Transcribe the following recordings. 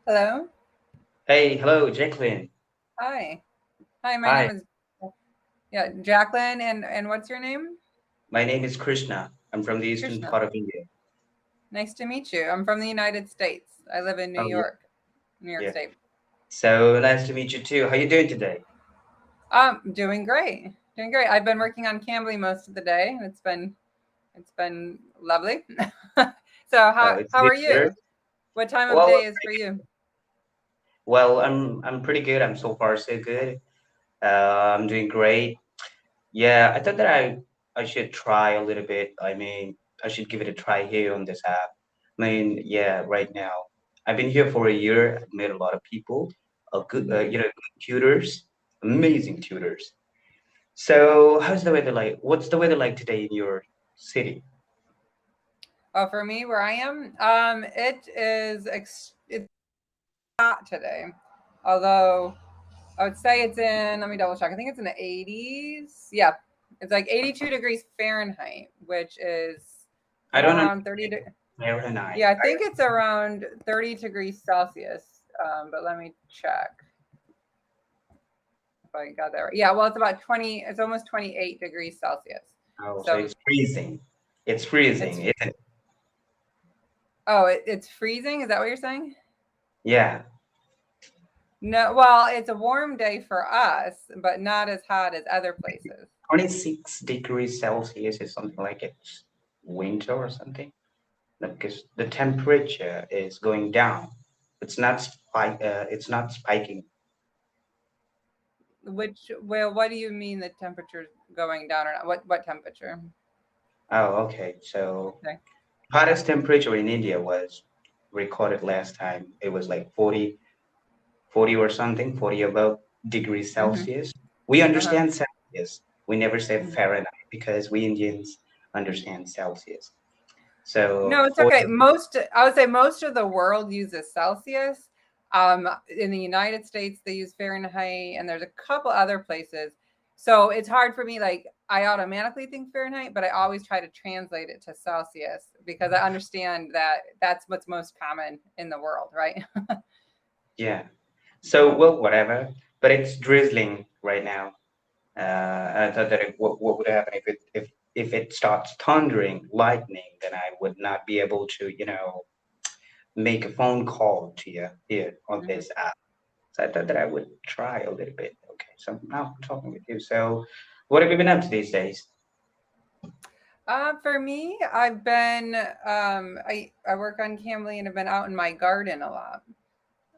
Hello. Hey, hello, Jacqueline. Hi. Hi, my name Hi, is Jacqueline and what's your name? my name is Krishna. I'm from the eastern Krishna. part of India. Nice to meet you. I'm from the United States. I live in New Oh, yeah, York, New York yeah. State. So nice to meet you too. How you doing today? Doing great. Doing great. I've been working on Cambly most of the day and it's been lovely. So how It's how good are to hear. you? What time of Well, day is for you? I'm pretty good. I'm so far so good. I'm doing great. Yeah, I thought that I should try a little bit. I mean, I should give it a try here on this app. I mean, yeah, right now I've been here for a year. I've met a lot of people, good, Hmm. good tutors, amazing tutors. So, how's the weather like? What's the weather like today in your city? Oh, for me, where I am, it's hot today. Although I would say it's in, let me double check. I think it's in the 80s. Yeah. It's like 82 degrees Fahrenheit, which is I don't around understand Fahrenheit. yeah, I think it's around 30 degrees Celsius. But let me check if I got that right. Yeah, well, it's almost 28 degrees Celsius. Oh, so So it's freezing. It's freezing, it's, isn't it? oh, it's freezing. Is that what you're saying? Yeah, No, well, it's a warm day for us, but not as hot as other places. 26 degrees Celsius is something like it's winter or something. No, because the temperature is going down. It's not spiking. Well, what do you mean the temperature's going down or not? What temperature? Oh, okay. So Okay. hottest temperature in India was recorded last time. It was like 40 or something, 40 above degrees Mm-hmm. Celsius. We Uh-huh. understand Celsius. We never say Mhm. Fahrenheit because we Indians understand Celsius. So No, it's okay. 40, I would say most of the world uses Celsius. In the United States, they use Fahrenheit, and there's a couple other places. So it's hard for me. Like I automatically think Fahrenheit, but I always try to translate it to Celsius because I understand that that's what's most common in the world, right? yeah. So, well, whatever. But it's drizzling right now. I thought that what would happen if it starts thundering, lightning, then I would not be able to, make a phone call to you here on Mhm. this app. So I thought that I would try a little bit. Okay, so now I'm talking with you. So, what have you been up to these days? For me, I've been I work on Cambly and have been out in my garden a lot.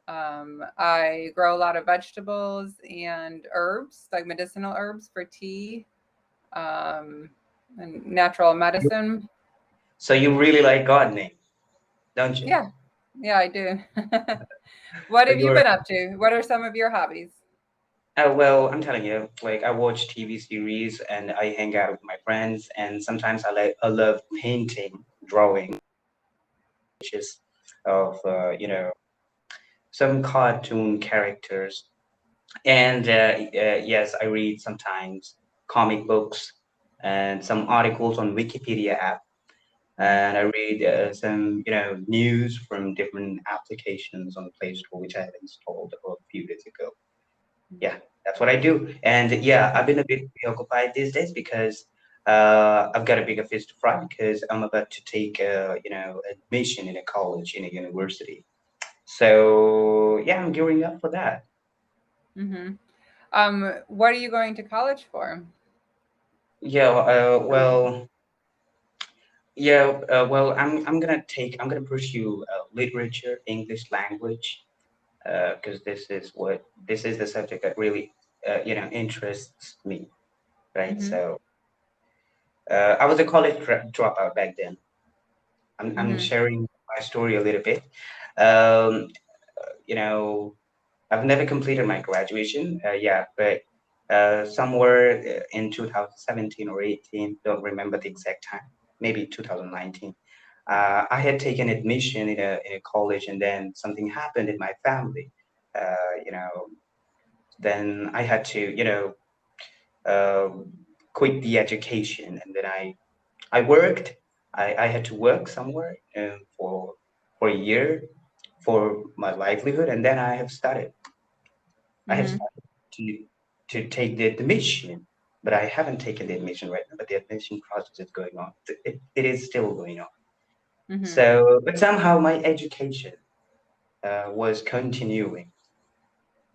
I grow a lot of vegetables and herbs, like medicinal herbs for tea, um, and natural medicine. So you really like gardening, don't you? Yeah, yeah, I do. What So have you you're been up to? What are some of your hobbies? well, I'm telling you, like I watch TV series and I hang out with my friends, and sometimes I love painting, drawing, which is of some cartoon characters. And yes, I read sometimes comic books and some articles on Wikipedia app, Mhm. and I read some news from different applications on the Play Store, which I had installed a few days ago. Yeah, that's what I do. And yeah, I've been a bit preoccupied these days because I've got a bigger fish to fry because I'm about to take admission in a college in a university. So yeah, I'm gearing up for that. Mhm. What are you going to college for? Yeah, I'm gonna pursue literature, English language, because this is the subject that really interests me, right? Mhm. So I was a college dropout back then. I'm Mhm. sharing my story a little bit. Um, you know, I've never completed my graduation, yeah, but somewhere in 2017 or 18, don't remember the exact time, maybe 2019. I had taken admission in a college, and then something happened in my family. Uh, you know, then I had to, quit the education, and then I worked. I had to work somewhere for a year, for my livelihood, and then I have Mm-hmm. started to take the admission, but I haven't taken the admission right now. But the admission process is going on. It is still going on. Mm-hmm. So, but somehow my education was continuing.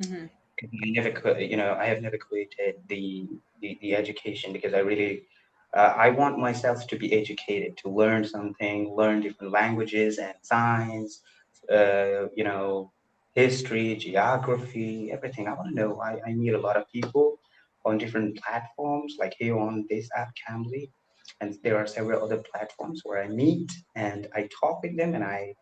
Mm-hmm. I never, I have never quitted the education because I really, I want myself to be educated, to learn something, learn different languages and science, history, geography, everything. I want to know. I meet a lot of people on different platforms, like here on this app, Cambly, and there are several other platforms where I meet and I talk with them, and I,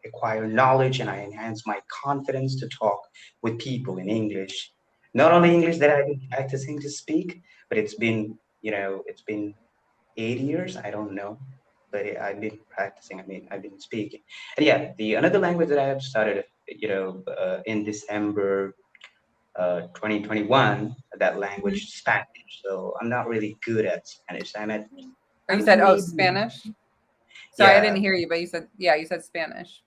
acquire knowledge, and I enhance my confidence to talk with people in English. Not only English that I've been practicing to speak, but it's been 8 years. I don't know, but I've been practicing. I mean, I've been speaking. And yeah, the another language that I have started, in December 2021, that language Spanish. So I'm not really good at Spanish. Or you I'm said, oh, maybe, Spanish? Sorry, I didn't yeah, hear you, but you said, yeah, you said Spanish.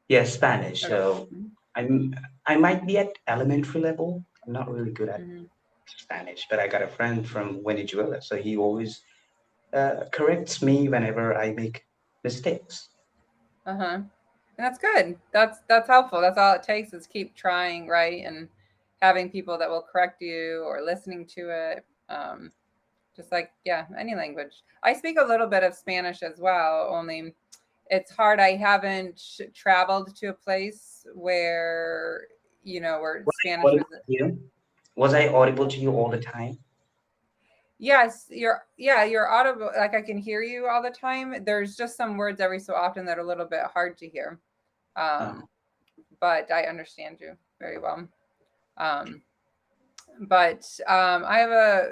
yeah, Spanish. Okay. So I'm I might be at elementary level. I'm not really good at Mm-hmm. Spanish, but I got a friend from Venezuela, so he always corrects me whenever I make mistakes. Uh-huh. And that's good. That's helpful. That's all it takes is keep trying, right? And having people that will correct you or listening to it. Just like, yeah, any language. I speak a little bit of Spanish as well, only it's hard. I haven't traveled to a place where, where Was I Spanish was. audible to you? Was I audible to you all the time? Yes, you're audible. Like I can hear you all the time. There's just some words every so often that are a little bit hard to hear. Um, Oh, but I understand you very well. Um, but I have a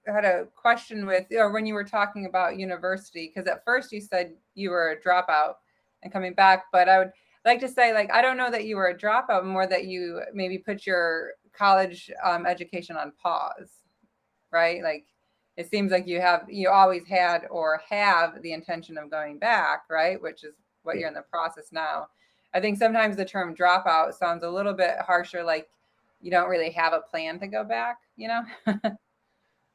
had a question with, when you were talking about university, because at first you said you were a dropout and coming back, but I would like to say, like, I don't know that you were a dropout, more that you maybe put your college education on pause, right? Like it seems like you always had or have the intention of going back, right? Which is what yeah. you're in the process now. I think sometimes the term dropout sounds a little bit harsher, like you don't really have a plan to go back,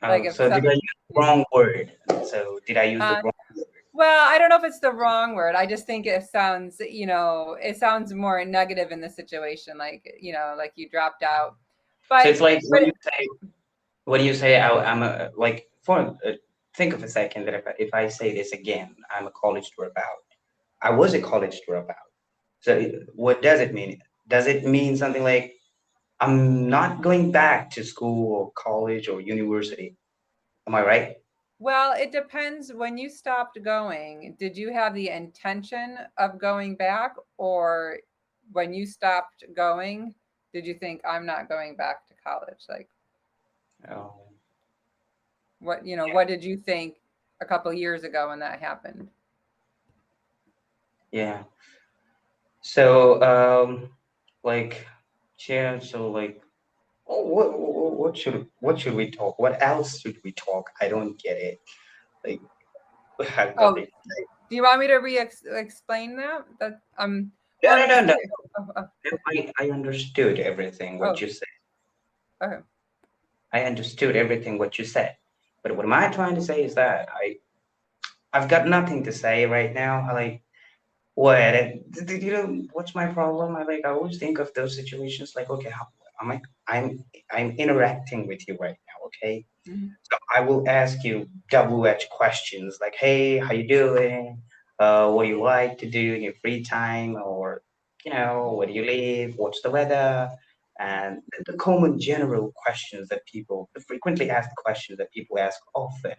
like Oh, if so did I use the wrong word? So did I use the uh, wrong word? well, I don't know if it's the wrong word. I just think it sounds more negative in the situation, like like you dropped out. So but it's like but when you say I'm a like for think of a second that if I say this again, I'm a college dropout. I was a college dropout. So what does it mean? Does it mean something like I'm not going back to school or college or university? Am I right? Well, it depends. When you stopped going, did you have the intention of going back, or when you stopped going, did you think I'm not going back to college? Like Oh, what did you think a couple years ago when that happened? yeah. So like yeah. So like oh, what should we talk? What else should we talk? I don't get it. Like I've got Oh, it. do you want me to explain that? No, Well, no, I'm no, just no. curious. No, I understood everything what Oh, you said. okay. I understood everything what you said. But what am I trying to say is that I've got nothing to say right now. I like what what's my problem? I always think of those situations like okay, how am I'm interacting with you right now, okay? Mhm. So I will ask you double-edged questions like, hey, how you doing? What do you like to do in your free time? Or, where do you live? What's the weather? And the common general questions that people, the frequently asked questions that people ask often Mhm.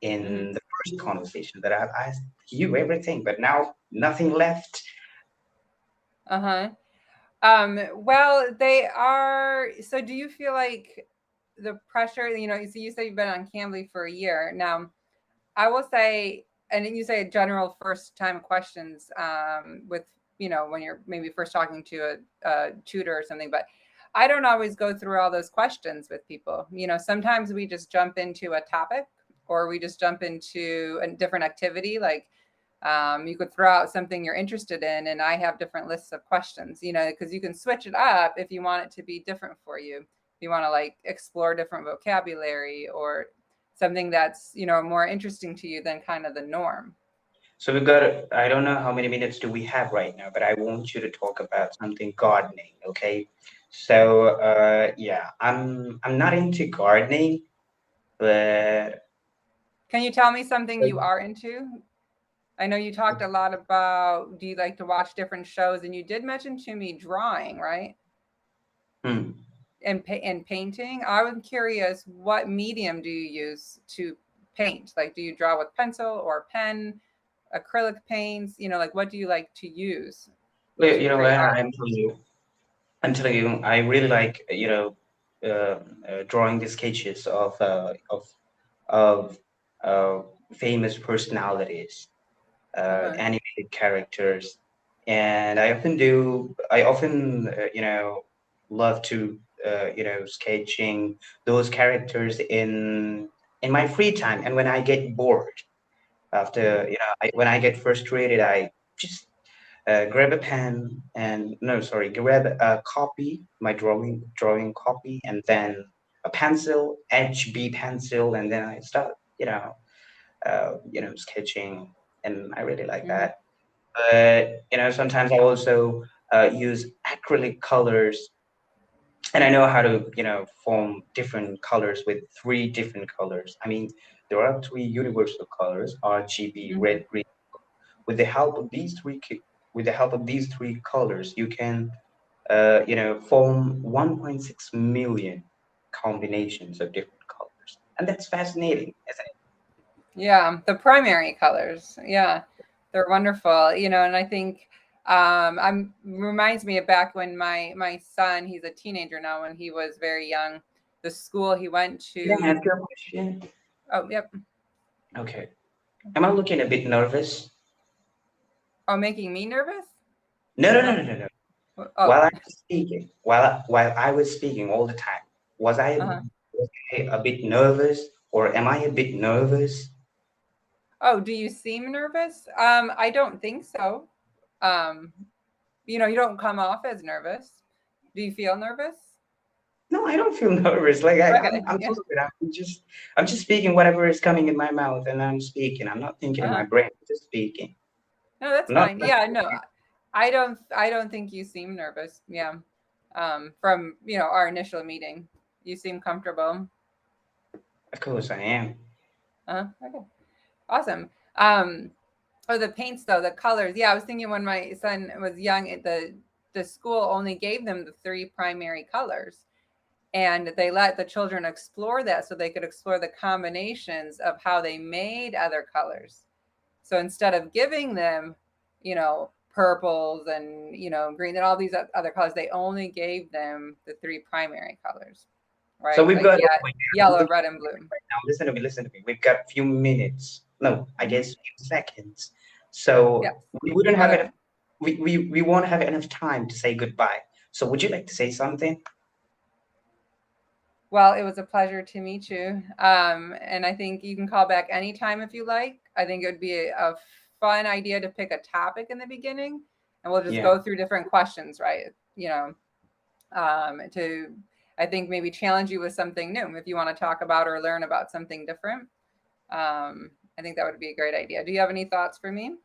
in the first conversation that I've asked you everything, but now nothing left. Uh-huh. Well, they are. So, do you feel like the pressure? So you say you've been on Cambly for a year now. I will say, and then you say general first time questions with when you're maybe first talking to a tutor or something, but I don't always go through all those questions with people. Sometimes we just jump into a topic or we just jump into a different activity, like You could throw out something you're interested in, and I have different lists of questions, because you can switch it up if you want it to be different for you. If you want to like explore different vocabulary or something that's, more interesting to you than kind of the norm. So we've got, I don't know how many minutes do we have right now, but I want you to talk about something gardening, okay? So yeah, I'm not into gardening, but Can you tell me something you are into? I know you talked a lot about, do you like to watch different shows? And you did mention to me drawing, right? hmm. And painting. I was curious, what medium do you use to paint? Like, do you draw with pencil or pen, acrylic paints? Like, what do you like to use Well, to you know create what, art? I'm telling you, I really like, drawing the sketches of uh, famous personalities, Uh-huh. animated characters, and I often, love to, sketching those characters in my free time, and when I get bored after, when I get frustrated, I just grab a pen and no, sorry, grab a copy, my drawing copy, and then a pencil, HB pencil, and then I start, sketching, and I really like Mm-hmm. that. But sometimes I also use acrylic colors, and I know how to, form different colors with three different colors. I mean, there are three universal colors: RGB, Mm-hmm. red, green. With the help of with the help of these three colors, you can, form 1.6 million combinations of different colors, and that's fascinating, isn't it? Yeah, the primary colors. Yeah, they're wonderful. And I think I'm reminds me of back when my son, he's a teenager now, when he was very young, the school he went Can I ask to. you a question? Oh, yep. Okay. Am I looking a bit nervous? Oh, making me nervous? No, no, no, No. no, no, no. Oh, While I was speaking, while I was speaking all the time, uh-huh. was I a bit nervous, or am I a bit nervous? Oh, do you seem nervous? I don't think so. Um, you don't come off as nervous. Do you feel nervous? No, I don't feel nervous. Like Okay. I'm Yeah. fluid. I'm just speaking whatever is coming in my mouth, and I'm speaking. I'm not thinking in my Uh-huh. brain. I'm just speaking. No, that's I'm not. fine. Yeah, no. I don't think you seem nervous. Yeah. From, our initial meeting. You seem comfortable. Of course, I am. Okay. Awesome. Oh, the paints though, the colors. Yeah, I was thinking when my son was young, the school only gave them the three primary colors, and they let the children explore that so they could explore the combinations of how they made other colors. So instead of giving them, purples and, green and all these other colors, they only gave them the three primary colors, So right? we've Like, got. yeah, Wait, I'm yellow, looking red, and blue. right now. Listen to me. Listen to me. We've got a few minutes. No, I Mm-hmm. guess few seconds. So Yes. we wouldn't Go have ahead. enough. We won't have enough time to say goodbye. So would you like to say something? Well, it was a pleasure to meet you. And I think you can call back anytime if you like. I think it would be a fun idea to pick a topic in the beginning, and we'll just Yeah. go through different questions, right? To, I think, maybe challenge you with something new if you want to talk about or learn about something different. I think that would be a great idea. Do you have any thoughts for me?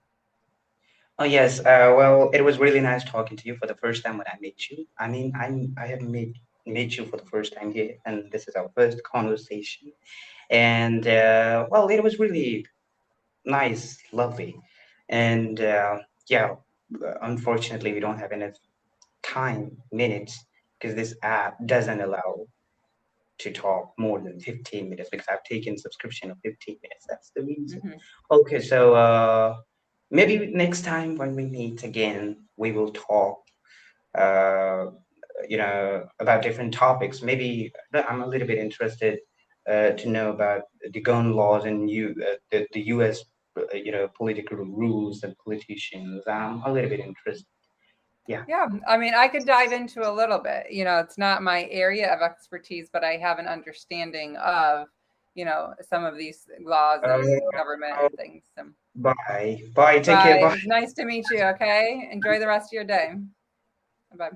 Oh yes. Well, it was really nice talking to you for the first time when I met you. I mean, I have met you for the first time here, and this is our first conversation. And well, it was really nice, lovely, and yeah. Unfortunately, we don't have enough time minutes because this app doesn't allow to talk more than 15 minutes because I've taken subscription of 15 minutes. That's the reason. Mm-hmm. Okay, so maybe next time when we meet again, we will talk, uh, about different topics. Maybe I'm a little bit interested to know about the gun laws and the U.S. Political rules and politicians. I'm a little bit interested. Yeah. Yeah, I mean, I could dive into a little bit. It's not my area of expertise, but I have an understanding of, some of these laws Uh, and government and things. So. Bye. Bye. Take care. Bye. It Bye. was nice to meet you. Okay. Enjoy the rest of your day. Bye.